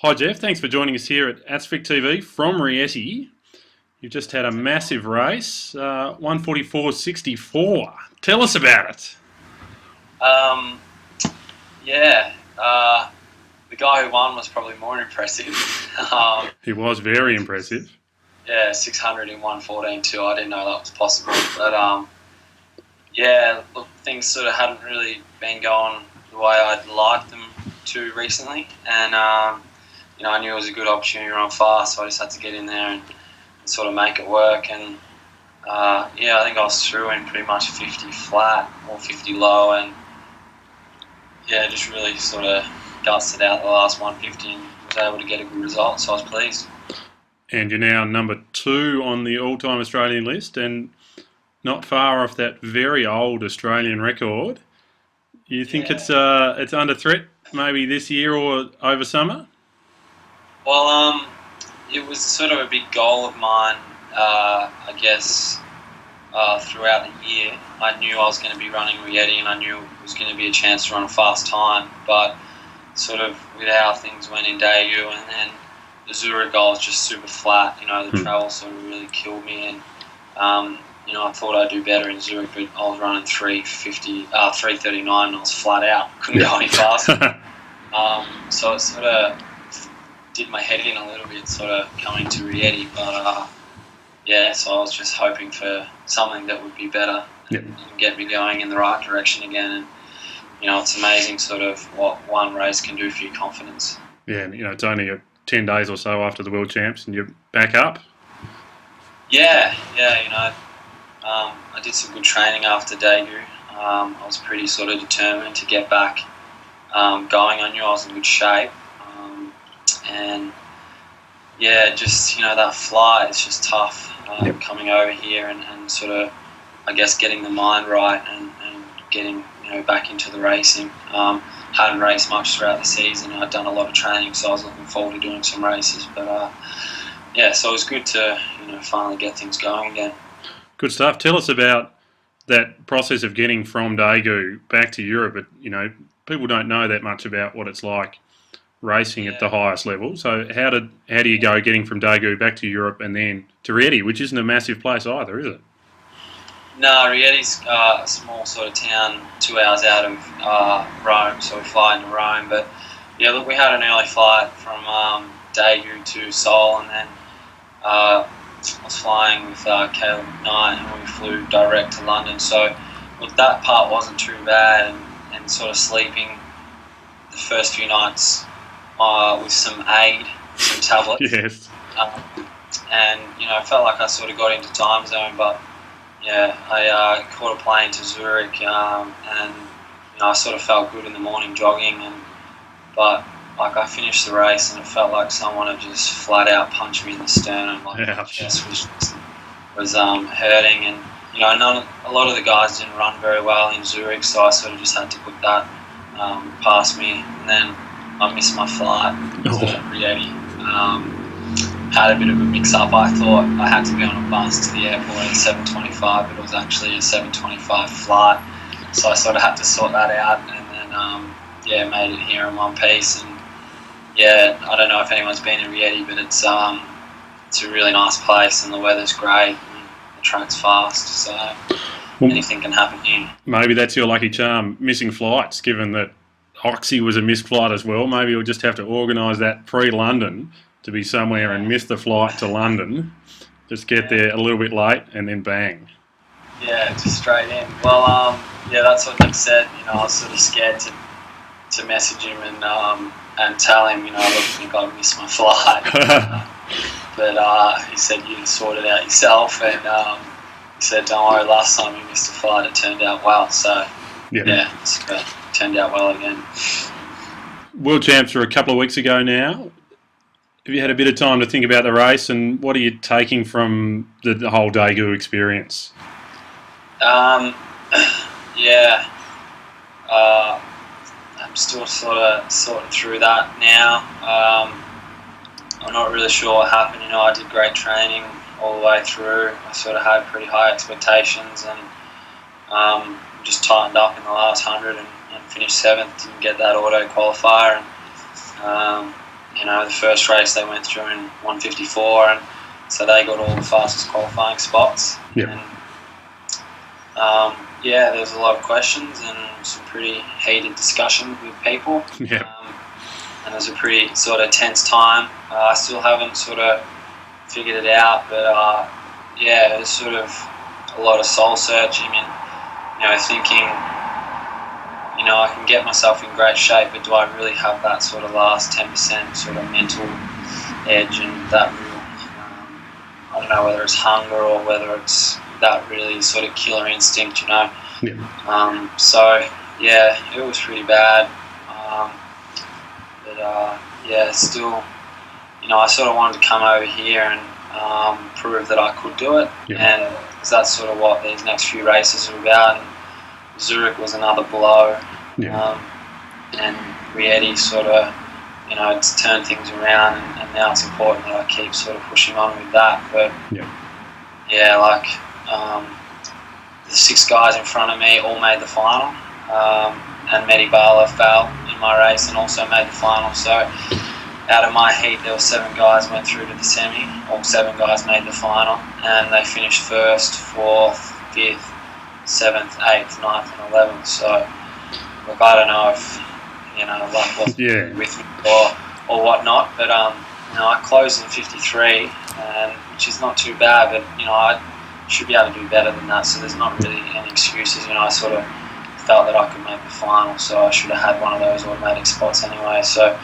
Hi Jeff, thanks for joining us here at athsvicTV from Rieti. You've just had a massive race, 144.64. Tell us about it. Um, yeah, the guy who won was probably more impressive. He was very impressive. Yeah, 600 in 114.2. I didn't know that was possible. But yeah, look, things sort of hadn't really been going the way I'd liked them to recently, and I knew it was a good opportunity to run fast, so I just had to get in there and sort of make it work. And I think I was through in pretty much 50 flat or 50 low, and yeah, just really sort of gusted out the last 150 and was able to get a good result, so I was pleased. And you're now number 2 on the all-time Australian list, and not far off that very old Australian record. You think it's under threat maybe this year or over summer? Well, it was sort of a big goal of mine, I guess, throughout the year. I knew I was going to be running Rieti, and I knew it was going to be a chance to run a fast time, but sort of with how things went in Daegu, and then the Zurich goal was just super flat. The travel sort of really killed me, and I thought I'd do better in Zurich, but I was running 3:39, and I was flat out. Couldn't go any faster. So it sort of did my head in a little bit, sort of coming to Rieti, but so I was just hoping for something that would be better and get me going in the right direction again. And it's amazing sort of what one race can do for your confidence. Yeah, and it's only 10 days or so after the World Champs, and you're back up. I did some good training after Daegu. I was pretty sort of determined to get back going. I knew I was in good shape. And just that flight, it's just tough coming over here and sort of, I guess, getting the mind right and getting back into the racing. Hadn't raced much throughout the season. I'd done a lot of training, so I was looking forward to doing some races. But so it was good to finally get things going again. Good stuff. Tell us about that process of getting from Daegu back to Europe. But, people don't know that much about what it's like racing at the highest level. So how do you go getting from Daegu back to Europe and then to Rieti, which isn't a massive place either, is it? No, Rieti's a small sort of town 2 hours out of Rome, so we fly into Rome. But we had an early flight from Daegu to Seoul, and then I was flying with Caleb McKnight, and we flew direct to London. So that part wasn't too bad, and sort of sleeping the first few nights with some aid, some tablets. Yes. And I felt like I sort of got into time zone, but I caught a plane to Zurich, and I sort of felt good in the morning jogging, but I finished the race and it felt like someone had just flat out punched me in the sternum. My chest was hurting, and a lot of the guys didn't run very well in Zurich, so I sort of just had to put that past me, and then I missed my flight to Rieti. Had a bit of a mix-up. I thought I had to be on a bus to the airport at 7:25, but it was actually a 7:25 flight, so I sort of had to sort that out, and then made it here in one piece. And I don't know if anyone's been to Rieti, but it's a really nice place, and the weather's great, and the track's fast, so anything can happen here. Maybe that's your lucky charm, missing flights, given that Oxy was a missed flight as well. Maybe you'll just have to organise that pre-London to be somewhere and miss the flight to London. Just get there a little bit late and then bang. Yeah, just straight in. Well, that's what Nick said. I was sort of scared to message him and tell him, look, I think I missed my flight. But he said you sort it out yourself, and he said, don't worry, last time you missed a flight, it turned out well. So, it's turned out well again. World Champs were a couple of weeks ago now. Have you had a bit of time to think about the race, and what are you taking from the whole Daegu experience? I'm still sort of sorting through that now. I'm not really sure what happened. I did great training all the way through. I sort of had pretty high expectations, and just tightened up in the last 100 and finished 7th. Didn't get that auto qualifier, and you know, the first race they went through in 1:54, and so they got all the fastest qualifying spots. Yep. And yeah, there's a lot of questions and some pretty heated discussions with people. Yep. And it was a pretty sort of tense time. I still haven't sort of figured it out, but yeah, it was sort of a lot of soul searching and, you know, thinking, you know, I can get myself in great shape, but do I really have that sort of last 10% sort of mental edge and that real, I don't know whether it's hunger or whether it's that really sort of killer instinct, you know. Yeah. So yeah, it was pretty bad. But yeah, still, you know, I sort of wanted to come over here and prove that I could do it, Yeah. and cause that's sort of what these next few races are about. And Zurich was another blow, Yeah. and Rieti sort of, you know, it's turned things around, and now it's important that I keep sort of pushing on with that. But Yeah. yeah, like the 6 guys in front of me all made the final, and Mehdi Bala fell in my race and also made the final. So out of my heat, there were 7 guys went through to the semi. All 7 guys made the final, and they finished 1st, 4th, 5th, 7th, 8th, 9th, and 11th. So look, I don't know if, you know, luck wasn't Yeah. with me or whatnot, but you know, I closed in 53, and which is not too bad, but you know, I should be able to do better than that. So there's not really any excuses. You know, I sort of felt that I could make the final, so I should have had one of those automatic spots anyway. So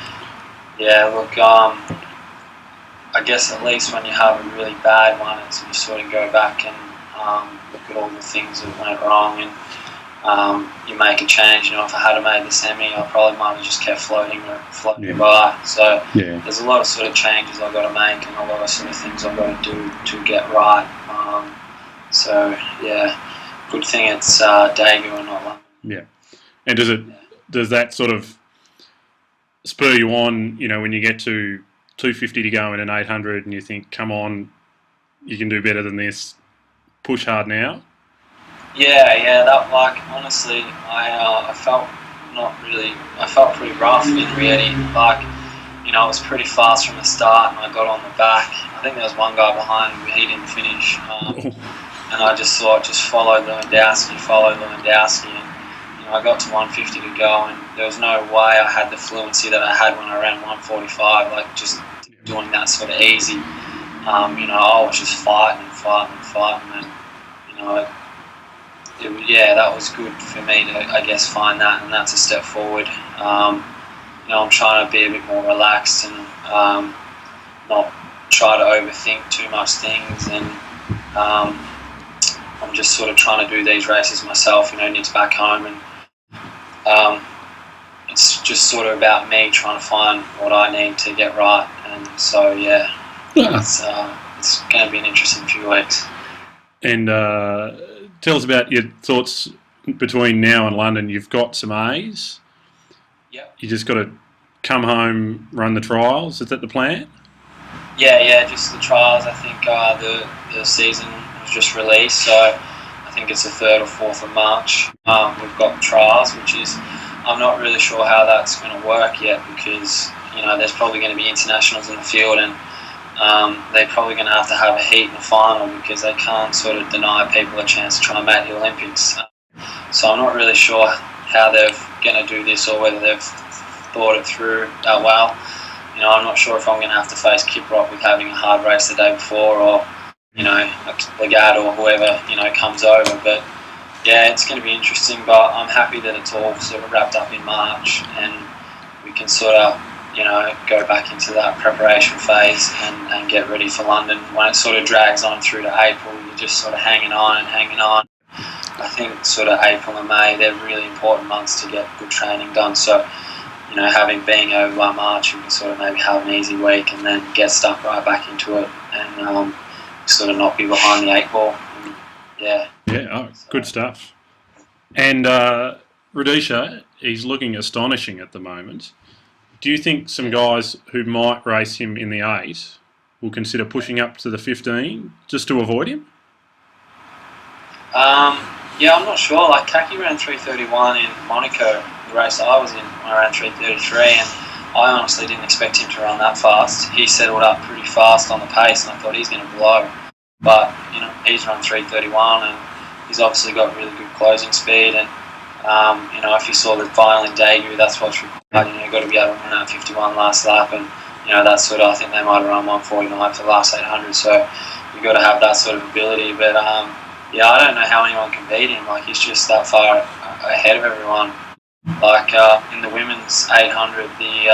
yeah, look, I guess at least when you have a really bad one, it's you sort of go back and look at all the things that went wrong, and you make a change. You know, if I had made the semi, I probably might have just kept floating Yeah. by. So Yeah. there's a lot of sort of changes I've got to make, and a lot of sort of things I've got to do to get right. So yeah, good thing it's Daegu and not London. Yeah. And does that sort of spur you on, you know, when you get to 250 to go in an 800 and you think, come on, you can do better than this, push hard now? Yeah, that, like, honestly, I felt I felt pretty rough in Rieti. Like, you know, it was pretty fast from the start, and I got on the back. I think there was one guy behind me, but he didn't finish. And I just thought, just follow Lewandowski, and you know, I got to 150 to go, and there was no way I had the fluency that I had when I ran 145, like just doing that sort of easy. You know, I was just fighting, and you know, yeah, that was good for me to, I guess, find that, and that's a step forward. You know, I'm trying to be a bit more relaxed and not try to overthink too much things, and I'm just sort of trying to do these races myself, you know, Nick's back home, and it's just sort of about me trying to find what I need to get right. And so yeah, it's going to be an interesting few weeks. And tell us about your thoughts between now and London. You've got some A's. Yep. You just got to come home, run the trials. Is that the plan? Yeah, just the trials. I think the season was just released, so I think it's the 3rd or 4th of March. We've got trials, which is, I'm not really sure how that's going to work yet, because, you know, there's probably going to be internationals in the field, and they're probably going to have a heat in the final, because they can't sort of deny people a chance to try and make the Olympics. So I'm not really sure how they're going to do this, or whether they've thought it through that well. You know, I'm not sure if I'm going to have to face Kiprop with having a hard race the day before, or, you know, Legat or whoever, you know, comes over. But yeah, it's going to be interesting, but I'm happy that it's all sort of wrapped up in March, and we can sort of, you know, go back into that preparation phase and get ready for London. When it sort of drags on through to April, you're just sort of hanging on. I think sort of April and May, they're really important months to get good training done. So, you know, having been over by March, we can sort of maybe have an easy week and then get stuck right back into it, and sort of not be behind the 8 ball. And, yeah. Yeah, good stuff. And Rhodesia, he's looking astonishing at the moment. Do you think some guys who might race him in the 8 will consider pushing up to the 15 just to avoid him? Yeah, I'm not sure. Like, Kaki ran 3:31 in Monaco, the race I was in, when I ran 3:33, and I honestly didn't expect him to run that fast. He settled up pretty fast on the pace, and I thought he's going to blow. But he's run 3:31, and he's obviously got really good closing speed. And if you saw the final in Daegu, that's what's required. You've got to be able to run out 51 last lap, and that's sort of, I think they might have run 1:49 for the last 800. So you've got to have that sort of ability. But I don't know how anyone can beat him. Like, he's just that far ahead of everyone. Like in the women's 800, the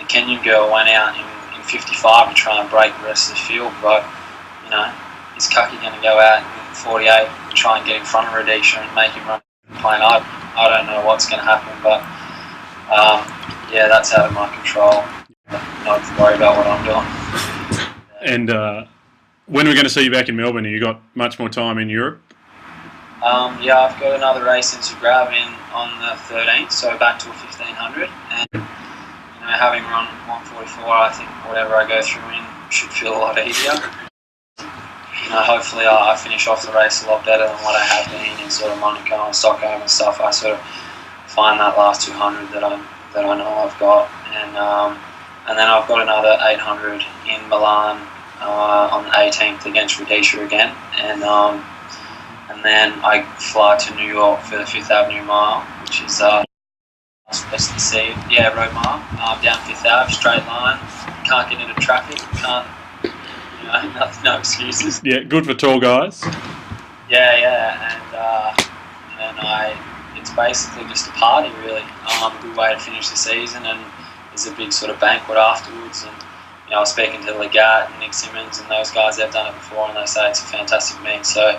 Kenyan girl went out in 55 to try and break the rest of the field, but is Kaki going to go out in 48 and try and get in front of Rhodesia and make him run the plane? I don't know what's going to happen, but that's out of my control. Not to worry about what I'm doing. And when are we going to see you back in Melbourne? Have you got much more time in Europe? I've got another race in Zagreb on the 13th, so back to a 1500, and having run 1:44, I think whatever I go through in should feel a lot easier. Hopefully I finish off the race a lot better than what I have been in sort of Monaco and Stockholm and stuff. I sort of find that last 200 that I know I've got, and then I've got another 800 in Milan on the 18th against Rhodesia again, and then I fly to New York for the Fifth Avenue Mile, which is supposed to see, road mile, down Fifth Ave, straight line. Can't get into traffic, can't, no excuses. Yeah, good for tall guys. And it's basically just a party, really. A good way to finish the season, and there's a big sort of banquet afterwards. And I was speaking to Legat and Nick Simmons and those guys. They've done it before, and they say it's a fantastic meet. So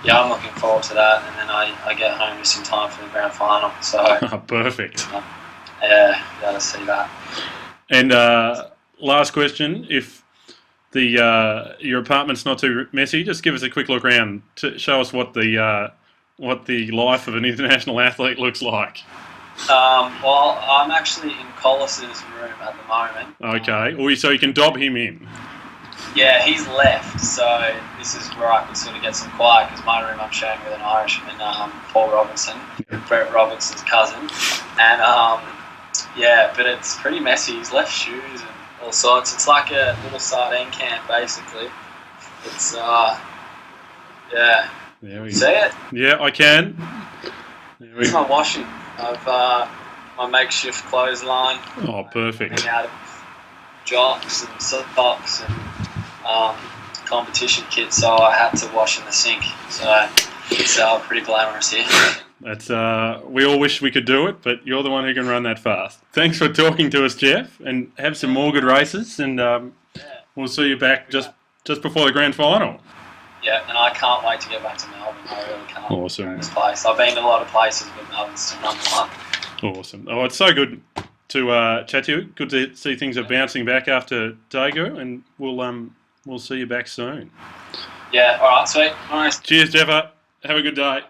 I'm looking forward to that. And then I get home just in time for the grand final. So perfect. Gotta see that. And last question: if your apartment's not too messy, just give us a quick look around to show us what the life of an international athlete looks like. Well, I'm actually in Collis's room at the moment. Okay, so you can dob him in. Yeah, he's left, so this is where I can sort of get some quiet, because my room I'm sharing with an Irishman, Paul Robinson, Brett Robinson's cousin, and but it's pretty messy. He's left shoes and all sorts. It's like a little sardine can, basically. It's See it? Yeah, I can. It's my washing of my makeshift clothesline. Oh, perfect. Out of jocks and socks and competition kit, so I had to wash in the sink. So it's pretty glamorous here. That's we all wish we could do it, but you're the one who can run that fast. Thanks for talking to us, Jeff, and have some more good races, and we'll see you back just before the grand final. Yeah, and I can't wait to get back to Melbourne. I really can't. Awesome. This place. I've been to a lot of places, but Melbourne's still number one. Awesome. Oh, it's so good to chat to you. Good to see things are bouncing back after Daegu, and we'll see you back soon. Yeah. All right. Sweet. Nice. Cheers, Jeff. Have a good day.